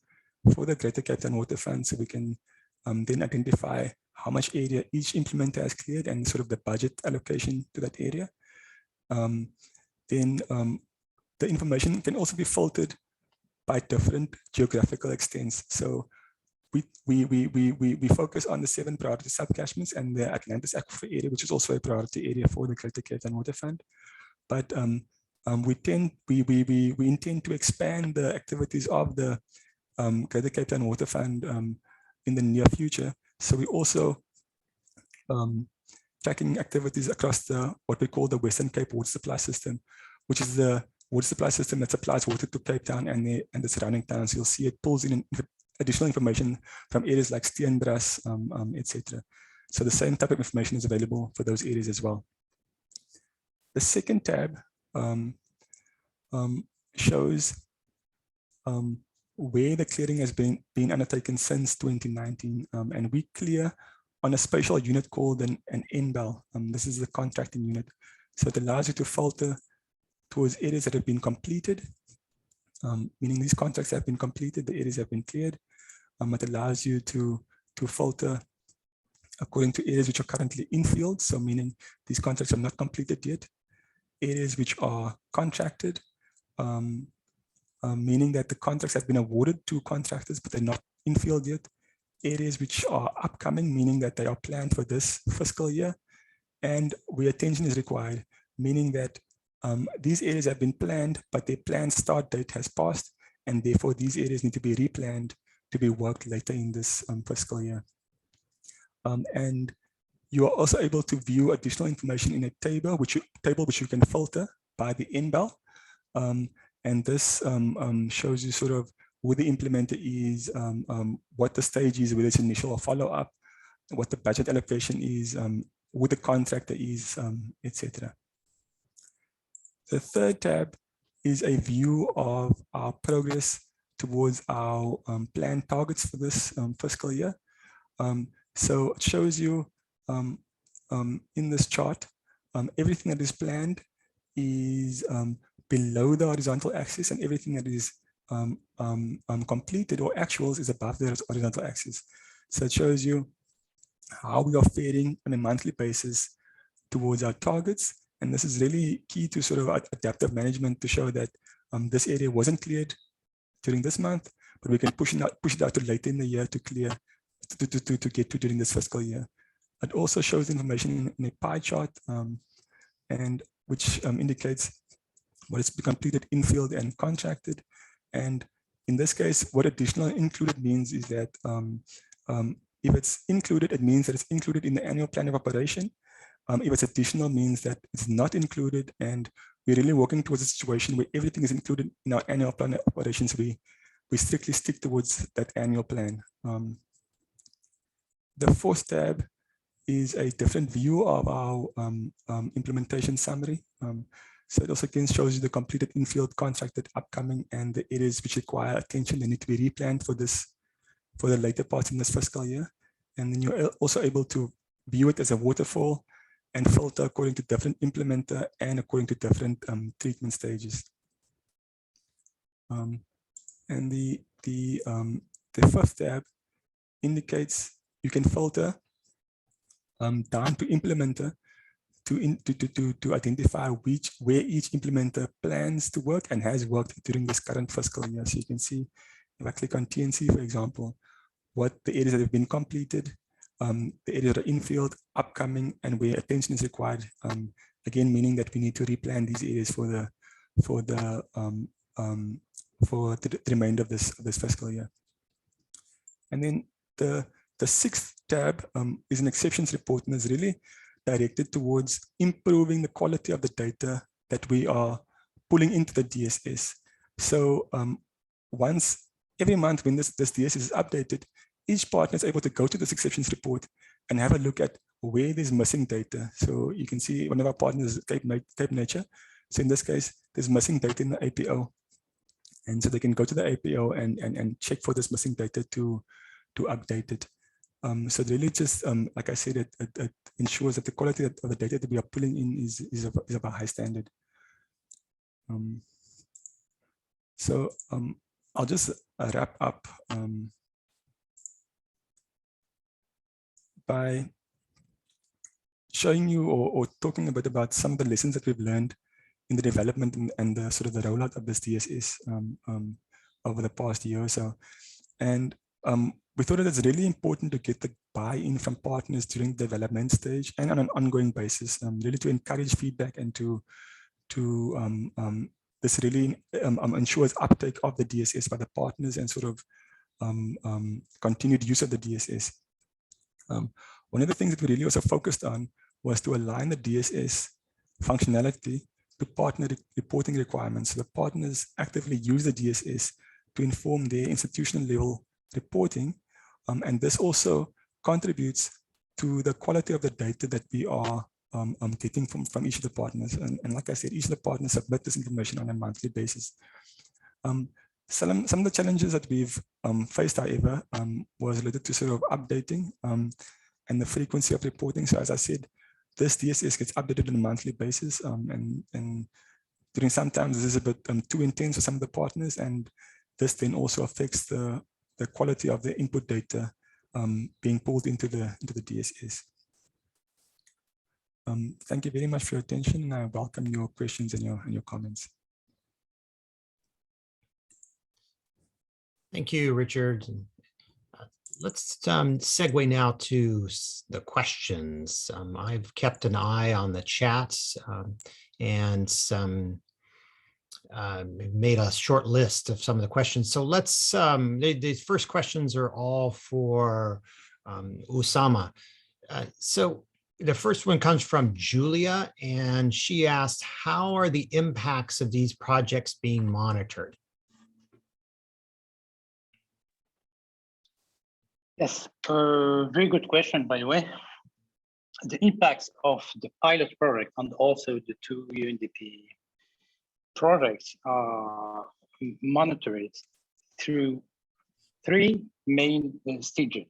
for the Greater Cape Town Water Fund, so we can then identify how much area each implementer has cleared and sort of the budget allocation to that area. The information can also be filtered by different geographical extents. So we focus on the 7 priority subcatchments and the Atlantis Aquifer area, which is also a priority area for the Greater Cape Town Water Fund. But we intend to expand the activities of the Greater Cape Town Water Fund in the near future. So we also tracking activities across what we call the Western Cape water supply system, which is the water supply system that supplies water to Cape Town and the surrounding towns. You'll see it pulls in additional information from areas like Steenbras, etc. So the same type of information is available for those areas as well. The second tab shows where the clearing has been undertaken since 2019, and we clear on a spatial unit called an NBEL. This is the contracting unit. So it allows you to filter towards areas that have been completed, meaning these contracts have been completed, the areas have been cleared. It allows you to filter according to areas which are currently in field, so meaning these contracts are not completed yet. Areas which are contracted, meaning that the contracts have been awarded to contractors, but they're not in field yet. Areas which are upcoming, meaning that they are planned for this fiscal year, and where attention is required, meaning that these areas have been planned, but their planned start date has passed, and therefore these areas need to be replanned to be worked later in this fiscal year. And you are also able to view additional information in a table which you can filter by the NBEL. And this shows you sort of who the implementer is, what the stage is, whether it's initial or follow-up, what the budget allocation is, who the contractor is, etc. The third tab is a view of our progress towards our planned targets for this fiscal year. So it shows you in this chart, everything that is planned is below the horizontal axis, and everything that is completed or actuals is above the horizontal axis. So it shows you how we are faring on a monthly basis towards our targets. And this is really key to sort of adaptive management to show that this area wasn't cleared during this month, but we can push it out to later in the year to clear, to get to during this fiscal year. It also shows information in a pie chart, and which indicates what is completed in field and contracted. And in this case, what additional included means is that if it's included, it means that it's included in the annual plan of operation. If it's additional, means that it's not included, and we're really working towards a situation where everything is included in our annual plan of operations. We strictly stick towards that annual plan. The fourth tab is a different view of our implementation summary. So it also again shows you the completed in-field, contracted, upcoming, and the areas which require attention. They need to be replanned for the later parts in this fiscal year. And then you're also able to view it as a waterfall and filter according to different implementer and according to different treatment stages. And the fifth tab indicates you can filter down to implementer to identify where each implementer plans to work and has worked during this current fiscal year. So you can see, if I click on TNC, for example, what the areas that have been completed, the areas that are in field, upcoming, and where attention is required. Again, meaning that we need to replan these areas for the remainder of this fiscal year. And then the sixth tab is an exceptions report, and is really directed towards improving the quality of the data that we are pulling into the DSS. So every month when this DSS is updated, each partner is able to go to this exceptions report and have a look at where there's missing data. So you can see one of our partners is Cape Nature. So in this case, there's missing data in the APO. And so they can go to the APO and check for this missing data to update it. So really just, like I said, it ensures that the quality of the data that we are pulling in is of a high standard. I'll just wrap up by showing you or talking a bit about some of the lessons that we've learned in the development and the sort of the rollout of this DSS over the past year or so. And we thought that it's really important to get the buy-in from partners during the development stage and on an ongoing basis, really to encourage feedback and this really ensures uptake of the DSS by the partners and sort of continued use of the DSS. One of the things that we really also focused on was to align the DSS functionality to partner reporting requirements. So the partners actively use the DSS to inform their institutional level reporting. And this also contributes to the quality of the data that we are getting from each of the partners. And like I said, each of the partners submit this information on a monthly basis. Some of the challenges that we've faced, however, was related to sort of updating and the frequency of reporting. So as I said, this DSS gets updated on a monthly basis, and during sometimes this is a bit too intense for some of the partners, and this then also affects the quality of the input data being pulled into the DSS. Thank you very much for your attention, and I welcome your questions and your comments. Thank you, Richard. Let's segue now to the questions. I've kept an eye on the chats and made a short list of some of the questions. So let's, these first questions are all for Usama. So the first one comes from Julia, and she asked, how are the impacts of these projects being monitored? Yes, very good question, by the way. The impacts of the pilot project and also the 2 UNDP projects are monitored through 3 main stages.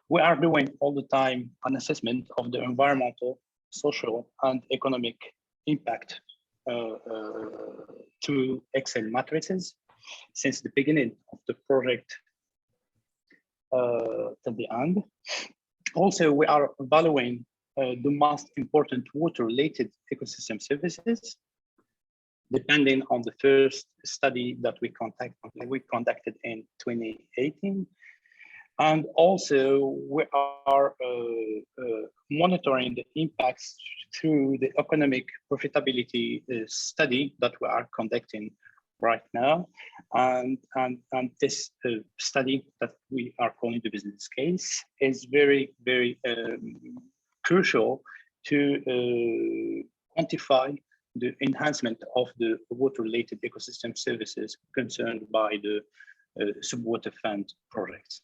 We are doing all the time an assessment of the environmental, social, and economic impact to Excel matrices since the beginning of the project till the end. Also, we are evaluating the most important water-related ecosystem services, depending on the first study that we conducted in 2018. And also, we are monitoring the impacts through the economic profitability study that we are conducting right now. And this study that we are calling the business case is very, very crucial to quantify the enhancement of the water-related ecosystem services concerned by the Sebou Water Fund projects.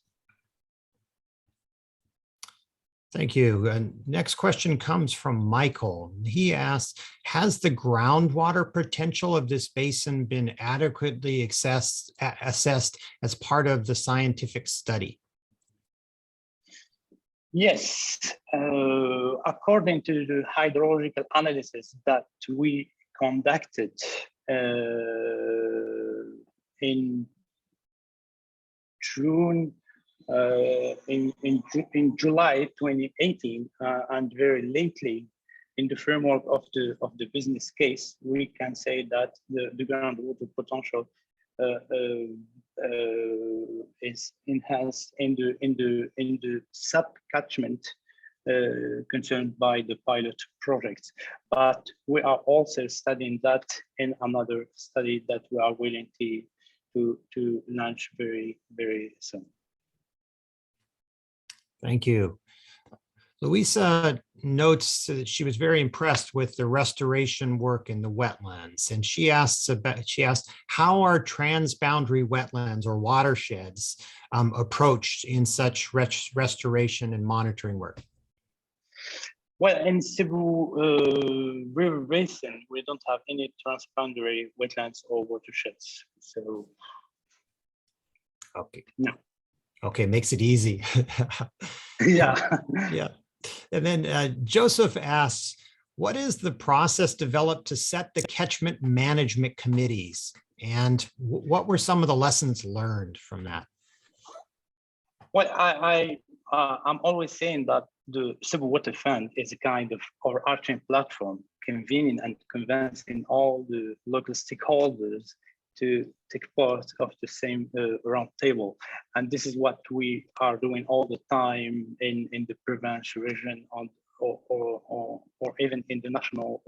Thank you. And next question comes from Michael. He asks, has the groundwater potential of this basin been adequately assessed as part of the scientific study? Yes, according to the hydrological analysis that we conducted in June, in July 2018, and very lately in the framework of the business case, we can say that the groundwater potential is enhanced in the sub-catchment concerned by the pilot projects. But we are also studying that in another study that we are willing to launch very, very soon. Thank you. Louisa notes that she was very impressed with the restoration work in the wetlands, and she asked, how are transboundary wetlands or watersheds approached in such restoration and monitoring work? Well, in Sebou River Basin, we don't have any transboundary wetlands or watersheds. So, Okay. no. Okay, makes it easy. Yeah. Yeah. And then Joseph asks, what is the process developed to set the catchment management committees? And what were some of the lessons learned from that? Well, I'm always saying that the Sebou Water Fund is a kind of overarching platform, convening and convincing all the local stakeholders to take part of the same round table. And this is what we are doing all the time in the provincial region or even in the national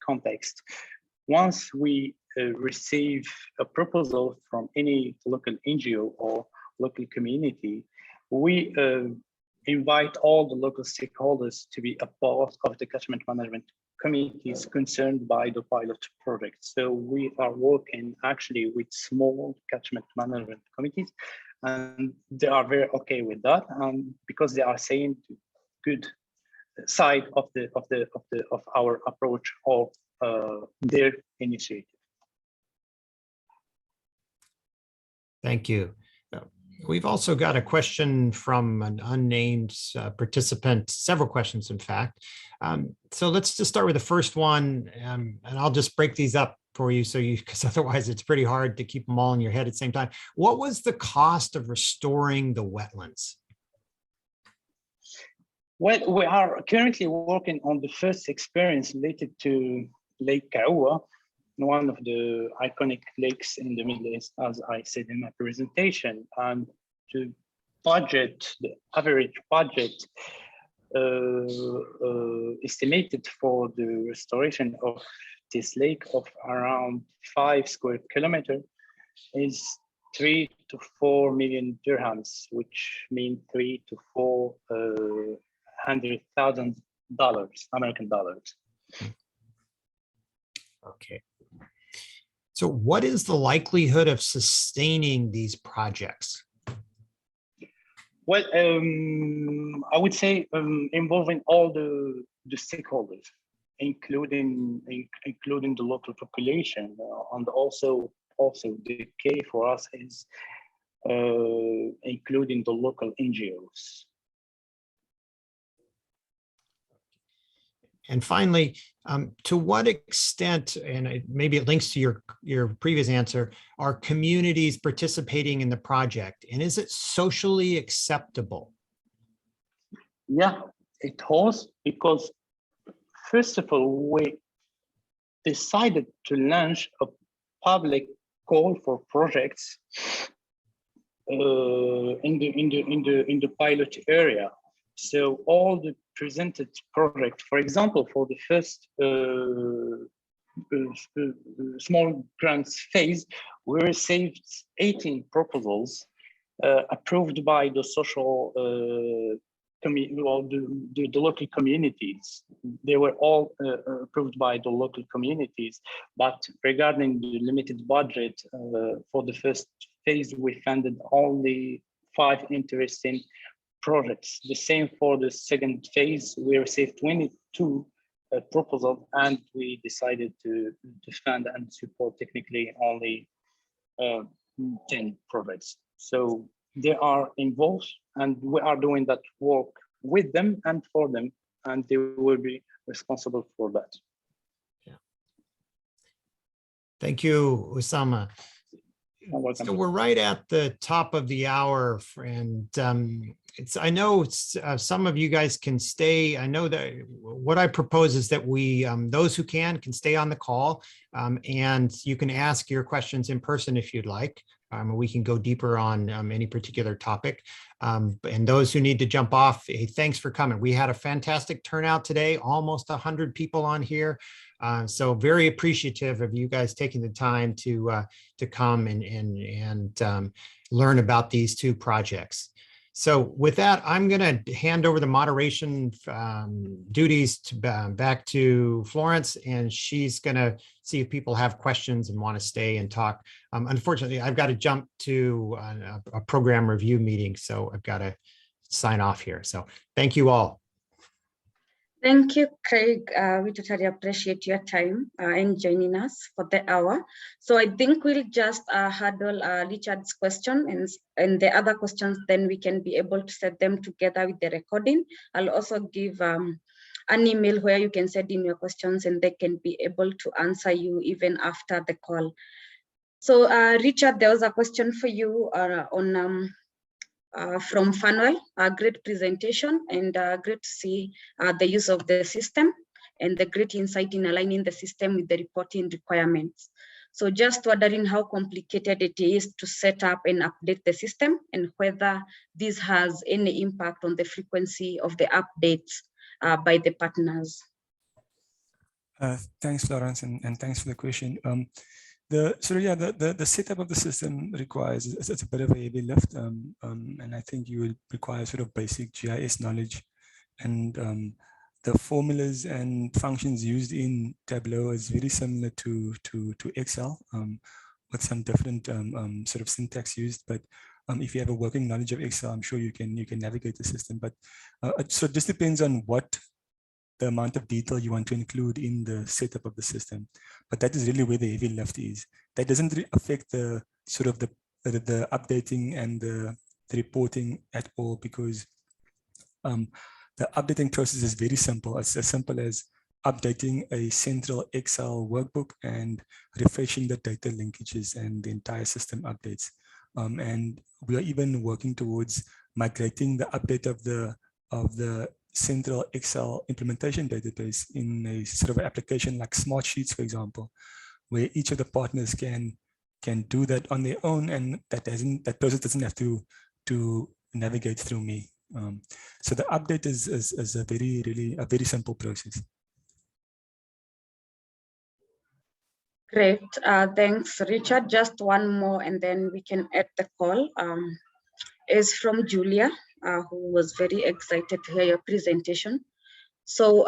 context. Once we receive a proposal from any local NGO or local community, we invite all the local stakeholders to be a part of the catchment management committees concerned by the pilot project. So we are working actually with small catchment management committees, and they are very okay with that, because they are saying good side of our approach of their initiative. Thank you. We've also got a question from an unnamed participant, several questions, in fact. So let's just start with the first one, and I'll just break these up for you, because otherwise it's pretty hard to keep them all in your head at the same time. What was the cost of restoring the wetlands? Well, we are currently working on the first experience related to Lake Kaua, one of the iconic lakes in the Middle East, as I said in my presentation. And the average budget estimated for the restoration of this lake of around 5 square kilometers is 3 to 4 million dirhams, which means $300,000 to $400,000 American dollars. Okay. So what is the likelihood of sustaining these projects? Well, I would say involving all the stakeholders, including the local population, and also the key for us is including the local NGOs. And finally, to what extent, and maybe it links to your previous answer, are communities participating in the project, and is it socially acceptable? Yeah, it was, because first of all, we decided to launch a public call for projects in the pilot area. So all the presented project, for example, for the first small grants phase, we received 18 proposals approved by the social the local communities. They were all approved by the local communities, but regarding the limited budget for the first phase, we funded only 5 interesting projects. The same for the second phase, we received 22 proposals, and we decided to fund and support technically only 10 projects. So they are involved, and we are doing that work with them and for them, and they will be responsible for that. Yeah. Thank you, Usama. So we're right at the top of the hour, and I know some of you guys can stay. I know that what I propose is that we, those who can stay on the call, and you can ask your questions in person if you'd like. We can go deeper on any particular topic. And those who need to jump off, hey, thanks for coming. We had a fantastic turnout today, almost 100 people on here. So very appreciative of you guys taking the time to come and learn about these 2 projects. So with that, I'm going to hand over the moderation duties back to Florence, and she's going to see if people have questions and want to stay and talk. Unfortunately, I've got to jump to a program review meeting, so I've got to sign off here. So thank you all. Thank you, Craig. We totally appreciate your time and joining us for the hour. So I think we'll just handle Richard's question and the other questions, then we can be able to set them together with the recording. I'll also give an email where you can send in your questions and they can be able to answer you even after the call. So Richard, there was a question for you from Fanuel, a great presentation and great to see the use of the system and the great insight in aligning the system with the reporting requirements. So just wondering how complicated it is to set up and update the system and whether this has any impact on the frequency of the updates by the partners. Thanks, Florence, and thanks for the question. The setup of the system requires, it's a bit of a heavy lift, and I think you would require sort of basic GIS knowledge, and the formulas and functions used in Tableau is very similar to Excel, with some different sort of syntax used. But if you have a working knowledge of Excel, I'm sure you can navigate the system. But so it just depends on what the amount of detail you want to include in the setup of the system. But that is really where the heavy lift is. That doesn't affect the sort of the updating and the reporting at all, because the updating process is very simple. It's as simple as updating a central Excel workbook and refreshing the data linkages, and the entire system updates. And we are even working towards migrating the update of the central Excel implementation database in a sort of application like Smart Sheets, for example, where each of the partners can do that on their own, and that process doesn't have to navigate through me. So the update is a very simple process. Great, thanks, Richard. Just one more and then we can end the call. Is from Julia, who was very excited to hear your presentation. So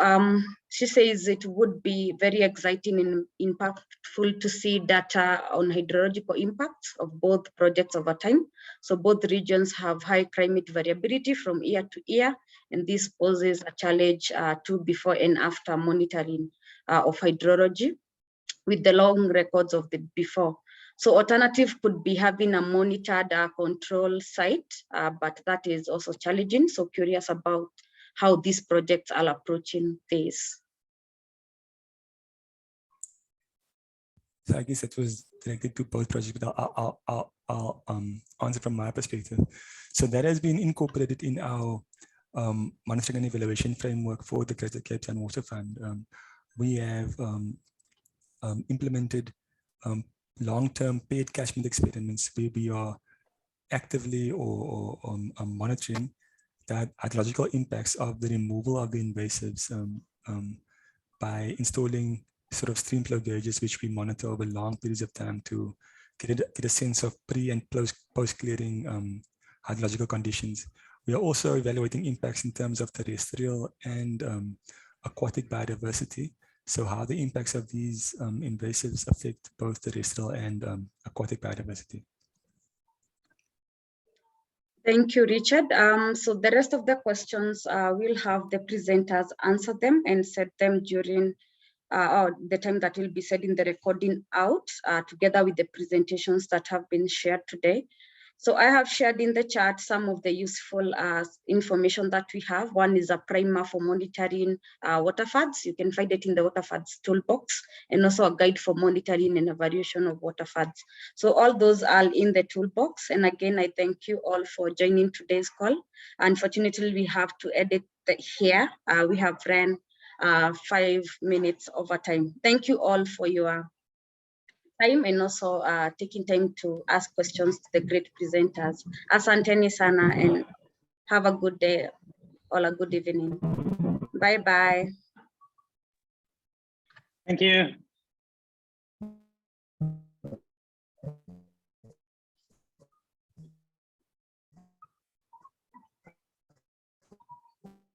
she says it would be very exciting and impactful to see data on hydrological impacts of both projects over time. So both regions have high climate variability from year to year, and this poses a challenge to before and after monitoring of hydrology with the long records of the before. So alternative could be having a monitored control site, but that is also challenging. So curious about how these projects are approaching this. So I guess that was directed to both projects, but I'll answer from my perspective. So that has been incorporated in our monitoring and evaluation framework for the Greater Cape Town Water Fund. We have implemented long-term paired catchment experiments where we are actively or monitoring the hydrological impacts of the removal of the invasives by installing sort of stream flow gauges, which we monitor over long periods of time to get a sense of pre and post clearing hydrological conditions. We are also evaluating impacts in terms of terrestrial and aquatic biodiversity. So how the impacts of these invasives affect both terrestrial and aquatic biodiversity. Thank you, Richard. So the rest of the questions, we'll have the presenters answer them and set them during the time that will be set in the recording out, together with the presentations that have been shared today. So I have shared in the chat some of the useful information that we have. One is a primer for monitoring water floods. You can find it in the water floods toolbox, and also a guide for monitoring and evaluation of water floods. So all those are in the toolbox. And again, I thank you all for joining today's call. Unfortunately, we have to edit here. We have ran 5 minutes over time. Thank you all for your time and also taking time to ask questions to the great presenters. Asanteni sana and have a good day or a good evening. Bye-bye. Thank you.